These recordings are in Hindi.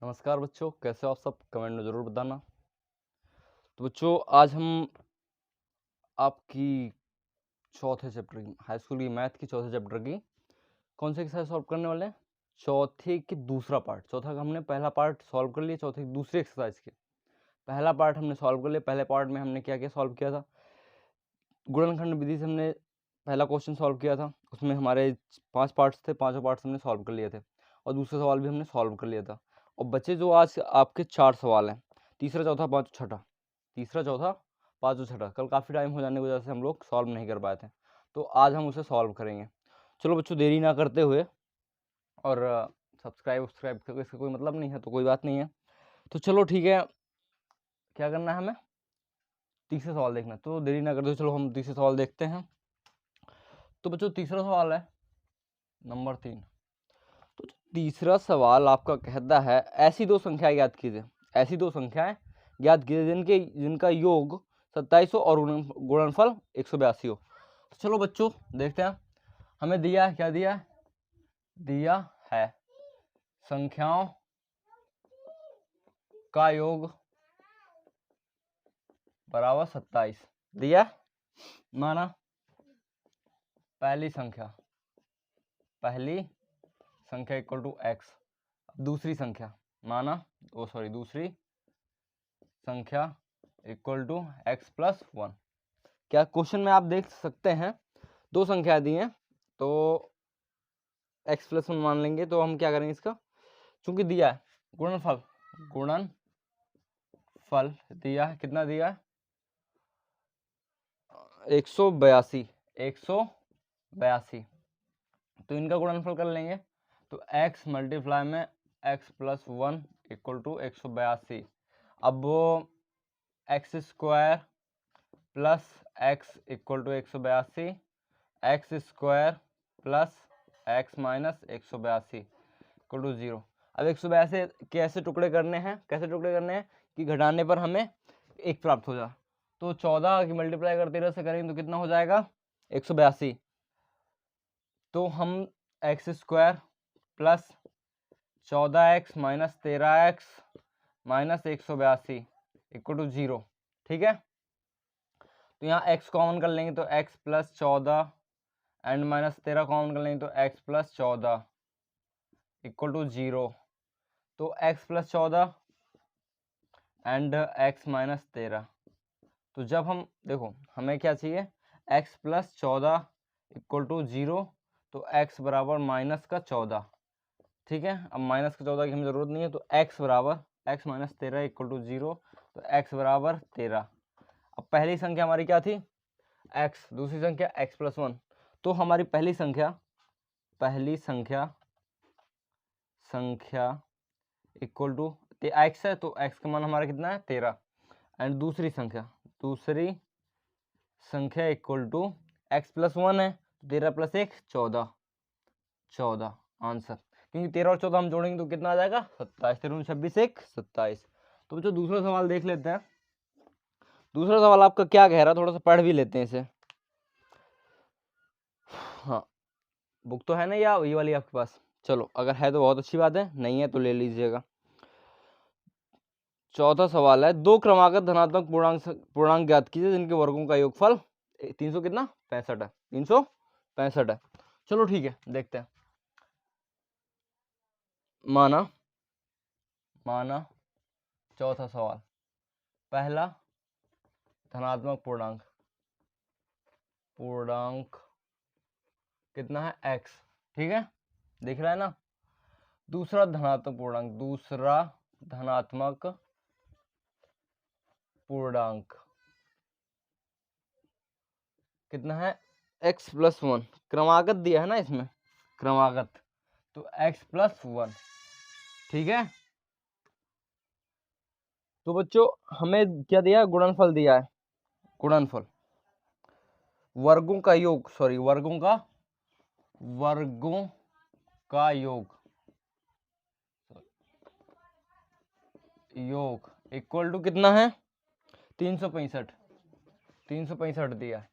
नमस्कार बच्चों, कैसे हो आप सब? कमेंट में ज़रूर बताना। तो बच्चों, आज हम आपकी चौथे चैप्टर की हाई स्कूल की मैथ की चौथे चैप्टर की कौन से एक्सरसाइज सॉल्व करने वाले हैं? चौथे की दूसरा पार्ट। चौथा का हमने पहला पार्ट सॉल्व कर लिया, चौथे की दूसरी एक्सरसाइज के पहला पार्ट हमने सॉल्व कर लिया। पहले पार्ट में हमने क्या क्या सॉल्व किया था? गुणनखंड विधि से हमने पहला क्वेश्चन सॉल्व किया था। उसमें हमारे 5 पार्ट्स थे, पाँचों पार्ट्स हमने सॉल्व कर लिए थे और दूसरा सवाल भी हमने सॉल्व कर लिया था। और बच्चे जो आज आपके 4 सवाल हैं, तीसरा, चौथा, पाँचवा, छठा। तीसरा, चौथा, पाँचवा, छठा। कल काफ़ी टाइम हो जाने की वजह से हम लोग सॉल्व नहीं कर पाए थे, तो आज हम उसे सॉल्व करेंगे। चलो बच्चों, देरी ना करते हुए, और सब्सक्राइब का इसका कोई मतलब नहीं है तो कोई बात नहीं है। तो चलो ठीक है, क्या करना है हमें? तीसरा सवाल देखना। तो देरी ना करते हुए चलो हम तीसरा सवाल देखते हैं। तो बच्चों, तीसरा सवाल है नंबर 3। तो तीसरा सवाल आपका कहता है, ऐसी दो संख्याएं ज्ञात कीजिए। ऐसी दो संख्याएं ज्ञात कीजिए जिनका योग 2700 और गुणनफल 182 हो। तो चलो बच्चों देखते हैं। हमें दिया है, क्या दिया है? दिया है संख्याओं का योग बराबर 27 दिया। माना पहली संख्या इक्वल टू एक्स। दूसरी संख्या दूसरी संख्या इक्वल टू एक्स प्लस 1। क्या क्वेश्चन में आप देख सकते हैं, दो संख्या दी हैं तो एक्स प्लस 1 मान लेंगे। तो हम क्या करेंगे इसका, चूंकि दिया है गुणनफल दिया है, कितना दिया है? 182। तो इनका गुणनफल कर लेंगे। तो x मल्टीप्लाई में x प्लस 1 इक्वल टू 182। अब वो X square plus X equal to 182, X square plus X minus 182 equal to 0। अब 182 कैसे टुकड़े करने हैं? कि घटाने पर हमें 1 प्राप्त हो जाए। तो 14 की मल्टीप्लाई कर 13 से करेंगे तो कितना हो जाएगा? 182। तो हम X square plus 14x minus 13x minus 182 equal to 0। ठीक है, तो यहाँ x कॉमन कर लेंगे तो x plus 14 and minus 13 common कर लेंगे तो x प्लस 14 इक्वल टू 0। तो x plus 14 and x minus 13। तो जब हम देखो, हमें क्या चाहिए? x plus 14 equal to 0। तो x बराबर माइनस का 14। ठीक है, अब माइनस का 14 की हमें ज़रूरत नहीं है। तो x बराबर x माइनस 13 इक्वल टू 0। तो x बराबर 13। अब पहली संख्या हमारी क्या थी? x। दूसरी संख्या x प्लस 1। तो हमारी पहली संख्या इक्वल टू x है, तो x का मान हमारा कितना है? 13। एंड दूसरी संख्या इक्वल टू x प्लस 1 है, 13 प्लस 1 14 आंसर। क्योंकि 13 और 14 हम जोड़ेंगे तो कितना आ जाएगा? 27। 13 26 1 27। तो बच्चों दूसरा सवाल देख लेते हैं। दूसरा सवाल आपका क्या कह रहा है, थोड़ा सा पढ़ भी लेते हैं इसे। हाँ, बुक तो है ना या ये वाली आपके पास? चलो, अगर है तो बहुत अच्छी बात है, नहीं है तो ले लीजिएगा। चौथा सवाल है, दो क्रमागत धनात्मक पूर्णांक ज्ञात कीजिए जिनके वर्गों का योगफल 300 कितना? 65 है। 365 है। चलो ठीक है, देखते हैं। माना चौथा सवाल, पहला धनात्मक पूर्णांक कितना है? x। ठीक है, दिख रहा है ना? दूसरा धनात्मक पूर्णांक कितना है? x plus 1। क्रमागत दिया है ना इसमें, क्रमागत, तो x प्लस 1। ठीक है, तो बच्चों हमें क्या दिया? गुणनफल दिया है। गुणनफल वर्गों का योग, वर्गों का योग इक्वल टू कितना है? 365 दिया है।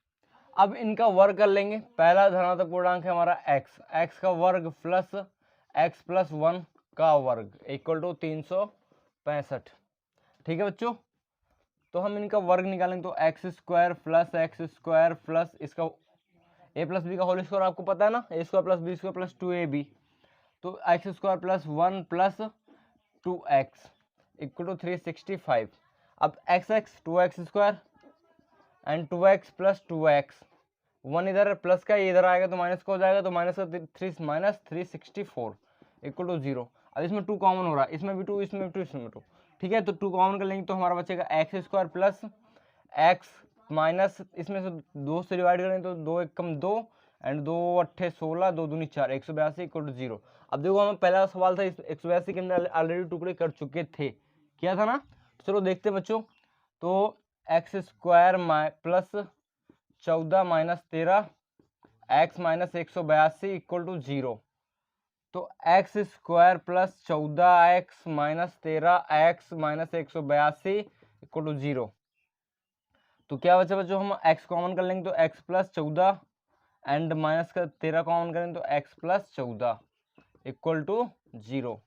अब इनका वर्ग कर लेंगे। पहला धनात्मक पूर्णांक है हमारा x का वर्ग प्लस x प्लस 1 का वर्ग इक्वल टू 365। ठीक है बच्चों, तो हम इनका वर्ग निकालेंगे तो एक्स स्क्वायर प्लस इसका ए प्लस बी का होल स्क्वायर आपको पता है ना, A square plus B square plus 2ab, तो X square plus 1 plus 2x equal to 365। अब x 2x square and 2x plus 2x, 1 इधर है प्लस का, ये इधर आएगा तो माइनस का हो जाएगा, तो माइनस का माइनस 364 इक्वल टू 0। अब इसमें 2 कॉमन हो रहा है, इसमें भी 2, इसमें भी 2, इसमें भी 2। ठीक है, तो 2 कॉमन कर लेंगे तो हमारा बचेगा x square plus X minus, इसमें से 2 से डिवाइड करेंगे तो 2 एक कम 2 एंड 2 अट्ठे 16, 2 दूनी 4, 182 इक्वल टू 0। अब देखो हमें पहला सवाल था, इस 182 के अंदर ऑलरेडी टुकड़े कर चुके थे, किया था ना। तो चलो देखते हैं बच्चों, तो X square plus 14 minus 13 X minus 182 equal to 0। तो X square plus 14 X minus 13 X minus 182 equal to 0। तो क्या बचा बच्चों, हम x कॉमन कर लेंगे तो x प्लस 14 एंड माइनस का 13 कॉमन करेंगे तो x प्लस 14 इक्वल टू 0।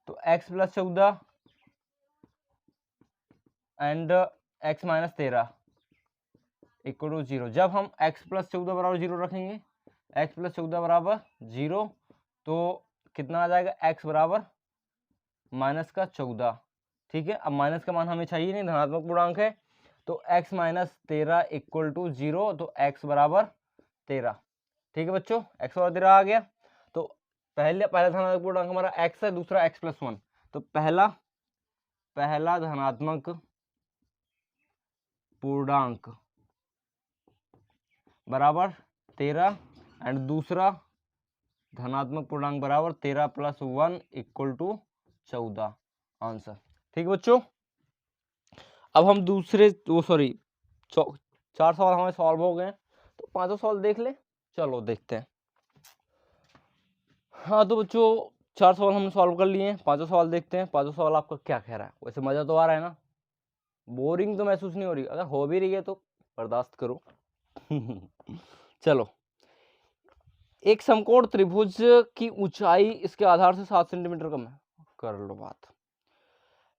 तो x plus 14 and x minus 13 equal to 0। जब हम x प्लस 14 बराबर 0 रखेंगे, x प्लस 14 बराबर 0, तो कितना आ जाएगा, x बराबर माइनस का 14। ठीक है, अब माइनस का मान हमें चाहिए नहीं, धनात्मक पूर्णांक है, तो x माइनस 13 इक्वल टू 0, तो x बराबर 13। ठीक है बच्चों, x बराबर 13 आ गया। तो पहला धनात्मक पूर्णांक हमारा x है, दूसरा x प्लस 1, तो पहला धनात्मक पूर्णांक बराबर 13 एंड दूसरा धनात्मक पूर्णांक बराबर 13 प्लस 1 इक्वल टू 14 आंसर। ठीक है बच्चों, अब हम दूसरे 4 सवाल हमें सॉल्व हो गए, तो 5 सवाल देख ले। चलो देखते हैं। हाँ तो बच्चों 4 सवाल हमने सॉल्व कर लिए हैं, 5 सवाल देखते हैं। 5 सवाल आपका क्या कह रहा है, वैसे मजा तो आ रहा है ना, बोरिंग तो महसूस नहीं हो रही, अगर हो भी रही है तो बर्दाश्त करो। चलो, एक समकोण त्रिभुज की ऊंचाई इसके आधार से 7 सेंटीमीटर कम है, कर लो बात।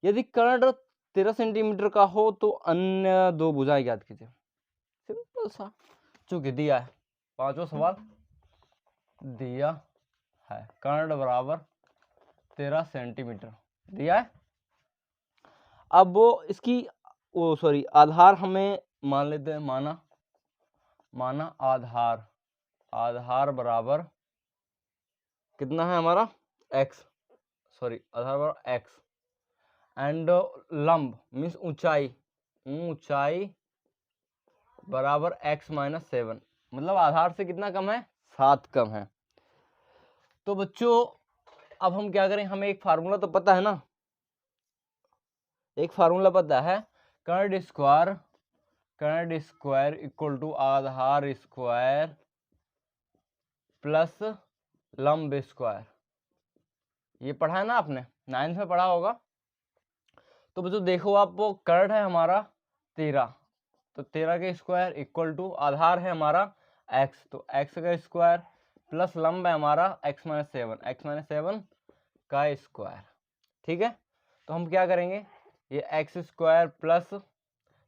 यदि कर्ण 13 सेंटीमीटर का हो तो अन्य 2 भुजाएं ज्ञात कीजिए। सिंपल सा, चूंकि दिया है, 5वां सवाल दिया है, कर्ण बराबर 13 सेंटीमीटर दिया है। अब वो इसकी आधार हमें मान लेते हैं, माना आधार बराबर कितना है हमारा आधार बराबर x एंड लंब मीन्स ऊंचाई बराबर x माइनस 7, मतलब आधार से कितना कम है, 7 कम है। तो बच्चों अब हम क्या करें, हमें एक फार्मूला तो पता है ना, एक फार्मूला पता है, कर्ण स्क्वायर इक्वल टू आधार स्क्वायर प्लस लंब स्क्वायर। ये पढ़ा है ना आपने, 9th में पढ़ा होगा। तो बच्चों देखो, आप वो कर्ण है हमारा 13, तो 13 के स्क्वायर इक्वल टू आधार है हमारा x, तो x का स्क्वायर प्लस लंब है हमारा x माइनस 7 का स्क्वायर। ठीक है, तो हम क्या करेंगे, ये x स्क्वायर प्लस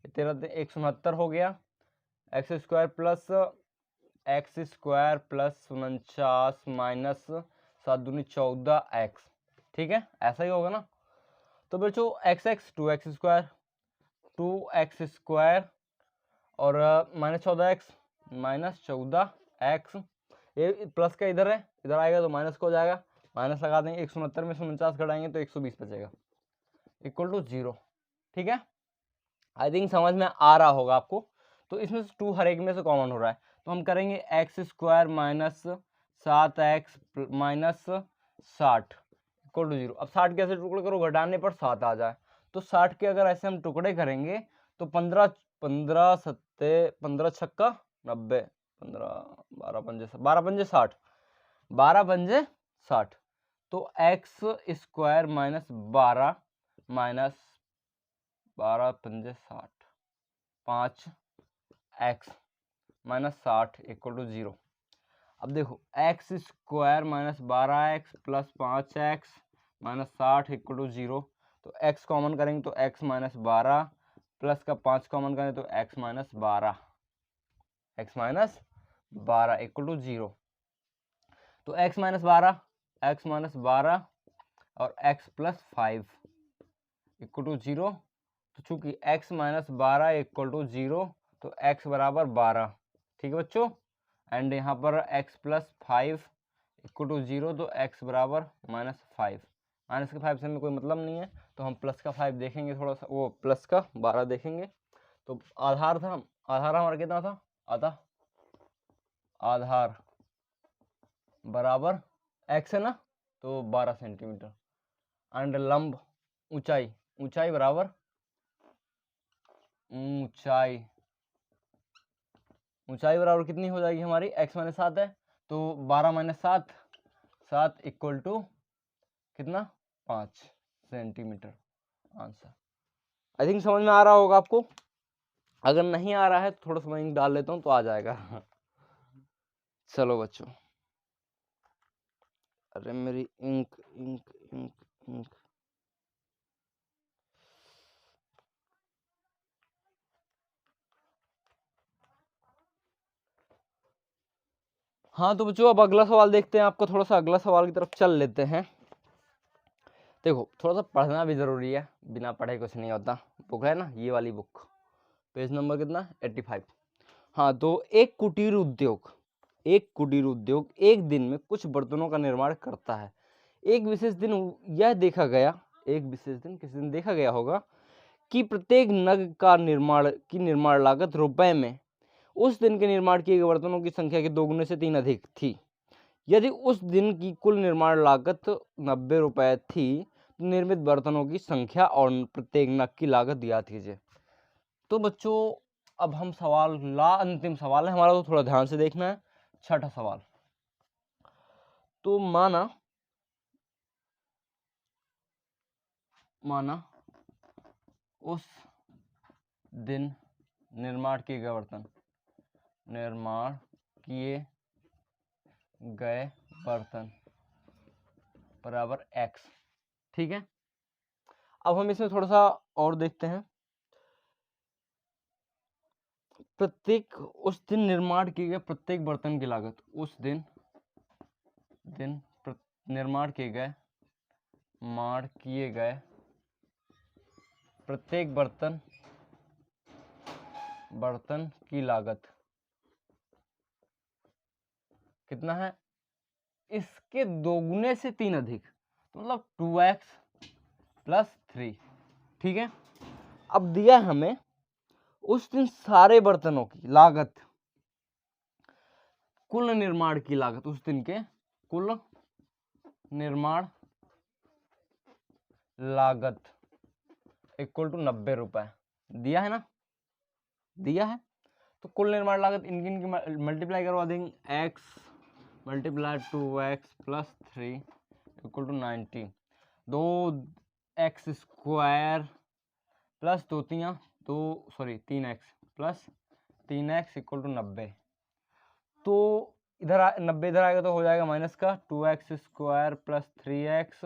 13 169 हो गया, x स्क्वायर प्लस 49 माइनस 7 दूनी 14x। ठीक है, ऐसा ही होगा ना। तो बच्चों x 2x स्क्वायर और माइनस 14x, ये प्लस का इधर है, इधर आएगा तो माइनस का हो जाएगा, माइनस लगा देंगे, 169 में 149 घटाएंगे तो 120 बचेगा इक्वल टू 0। ठीक है, आई थिंक समझ में आ रहा होगा आपको। तो इसमें से 2 हर एक में से कॉमन हो रहा है, तो हम करेंगे x square minus 7x minus 60 equal to 0। अब 60 कैसे टुकड़े करो, घटाने पर 7 आ जाए, तो 60 के अगर ऐसे हम टुकड़े करेंगे तो 15 छक्का 90, 12 पंजे 60, तो x स्क्वायर माइनस 12 माइनस 12 पंजे 60, 5x माइनस 60 इक्वल टू 0। अब देखो x square minus 12x plus 5x -60 equal to 0। तो x कॉमन करेंगे तो x -12 प्लस का 5 कॉमन करें तो x -12 इक्वल टू 0। तो x -12 और x + 5 इक्वल टू 0। तो चूंकि x -12 इक्वल टू 0 तो x बराबर 12, ठीक है बच्चों। एंड यहाँ पर x + 5 इक्वल टू 0 तो x बराबर -5। माइनस के 5 से हमें कोई मतलब नहीं है, तो हम प्लस का 5 देखेंगे, थोड़ा सा वो प्लस का 12 देखेंगे। तो आधार हमारा कितना था, आधार बराबर x है ना, तो 12 सेंटीमीटर। एंड लंब ऊंचाई बराबर ऊंचाई बराबर कितनी हो जाएगी हमारी, x - 7 है तो 12 - 7 इक्वल टू कितना, 5 सेंटीमीटर। आंसर आई थिंक समझ में आ रहा होगा आपको। अगर नहीं आ रहा है तो थोड़ा समझ डाल लेता हूँ तो आ जाएगा। चलो बच्चों, अरे मेरी इंक इंक इंक इंक हाँ तो बच्चों अब अगला सवाल देखते हैं, आपको थोड़ा सा अगला सवाल की तरफ चल लेते हैं। देखो थोड़ा सा पढ़ना भी जरूरी है, बिना पढ़े कुछ नहीं होता। बुक है ना, ये वाली बुक, पेज नंबर कितना, 85। हाँ तो एक कुटीर उद्योग एक दिन में कुछ बर्तनों का निर्माण करता है। एक विशेष दिन किसी दिन देखा गया होगा कि प्रत्येक नग का निर्माण लागत रुपए में उस दिन के निर्माण किए गए बर्तनों की संख्या के 2 गुने से 3 अधिक थी। यदि उस दिन की कुल निर्माण लागत 90 रुपए थी तो निर्मित बर्तनों की संख्या और प्रत्येक नग की लागत याद कीजिए। तो बच्चों अब हम अंतिम सवाल है हमारा, तो थोड़ा ध्यान से देखना है। छठा सवाल, तो माना उस दिन निर्माण किए गए बर्तन बराबर x, ठीक है। अब हम इसमें थोड़ा सा और देखते हैं। उस दिन निर्माण किए गए प्रत्येक बर्तन की लागत, उस दिन निर्माण किए गए प्रत्येक बर्तन की लागत कितना है, इसके 2 गुने से 3 अधिक, मतलब 2x + 3, ठीक है। अब दिया हमें उस दिन सारे बर्तनों की लागत, कुल निर्माण की लागत, उस दिन के कुल निर्माण लागत इक्वल टू 90 रुपए दिया है ना, तो कुल निर्माण लागत इनकी मल्टीप्लाई करवा देंगे, x × 2x + 3 equal to 90। 2x² plus 3x plus 3x equal to 90। तो इधर 90 इधर आएगा तो हो जाएगा माइनस का 2x² + 3x -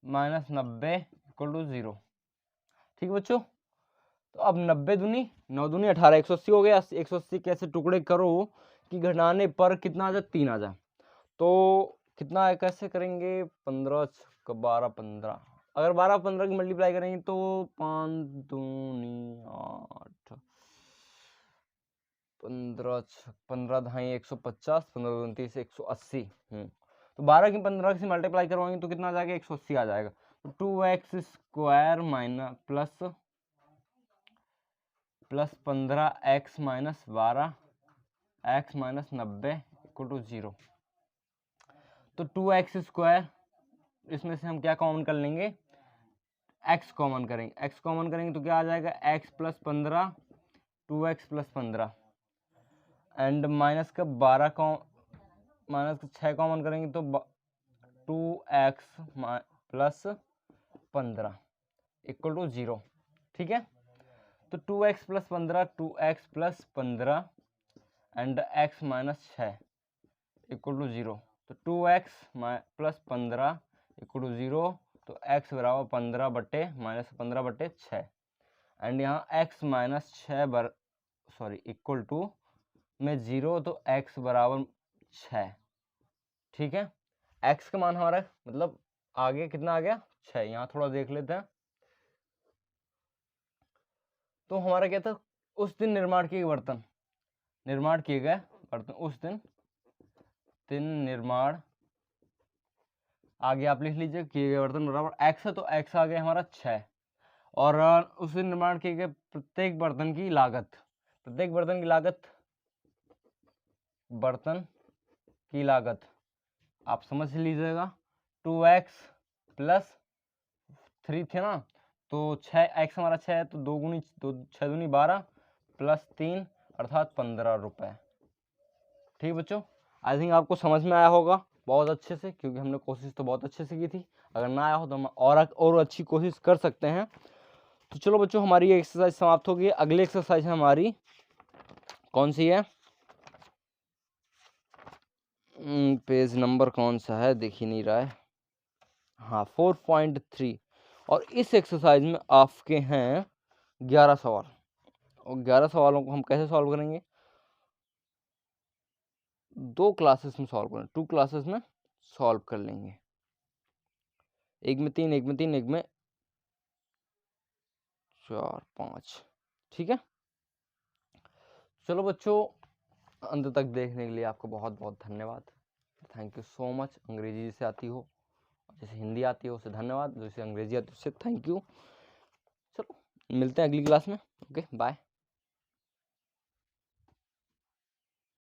90 इक्वल टू 0, ठीक है बच्चों। तो अब 90 दूनी 9 दूनी 18, 180 हो गया। 180 कैसे टुकड़े करो कि घटाने पर कितना आ जाए, 3 आ जाए। तो कितना है, कैसे करेंगे, 15 × 12 15, अगर 12 15 की मल्टीप्लाई करेंगे तो 5 दूनी 8, 15 15 ढाई 150, 15 दूनी 30, 180। तो 12 की 15 से मल्टीप्लाई करवाएंगे तो कितना आ जाएगा, 180 आ जाएगा। तो 2x² plus 15x - 12 x - 90 equal to 0। तो 2x², इसमें से हम क्या कॉमन कर लेंगे, x कॉमन करेंगे तो क्या आ जाएगा, x + 15 2x + 15 एंड माइनस का 6 कॉमन करेंगे तो 2x + 15 इक्वल टू 0, ठीक है। तो 2x + 15 2x + 15 and x - 6 equal to 0। तो 2x + 15 इक्वल टू 0, तो x बराबर 15 बट्टे माइनस 15 बट्टे 6, एंड यहाँ x minus 6 sorry equal to में 0, तो x बराबर 6। ठीक है, x का मान हमारा मतलब आगे कितना आ गया 6। यहाँ थोड़ा देख लेते हैं। तो हमारा क्या था, उस दिन निर्माण किए गए बर्तन उस दिन निर्माण, आगे आप लिख लीजिए किए गए बर्तन बराबर x है, तो x आ गया हमारा 6, और उस दिन निर्माण किए गए प्रत्येक बर्तन की लागत आप समझ लीजिएगा 2x प्लस 3 थे ना, तो 6x हमारा 6 है, तो 2 गुनी 6 दूनी 12 प्लस 3 अर्थात 15 रुपए। ठीक है बच्चों, आई थिंक आपको समझ में आया होगा बहुत अच्छे से, क्योंकि हमने कोशिश तो बहुत अच्छे से की थी। अगर ना आया हो तो हम और अच्छी कोशिश कर सकते हैं। तो चलो बच्चों, हमारी ये एक्सरसाइज समाप्त हो गई। अगली एक्सरसाइज हमारी कौन सी है, पेज नंबर कौन सा है दिख ही नहीं रहा है, हाँ 4.3। और इस एक्सरसाइज में आपके हैं 11 सवाल, और 11 सवालों को हम कैसे सॉल्व करेंगे, 2 क्लासेस में सॉल्व करेंगे, 2 क्लासेस में सॉल्व कर लेंगे, एक में 3, एक में 3, एक में 4, 5। ठीक है, चलो बच्चों, अंत तक देखने के लिए आपको बहुत बहुत धन्यवाद। Thank you so much. अंग्रेजी से आती हो, जैसे हिंदी आती हो उसे धन्यवाद, जैसे अंग्रेजी आती है उससे थैंक यू। चलो मिलते हैं अगली क्लास में। Okay bye.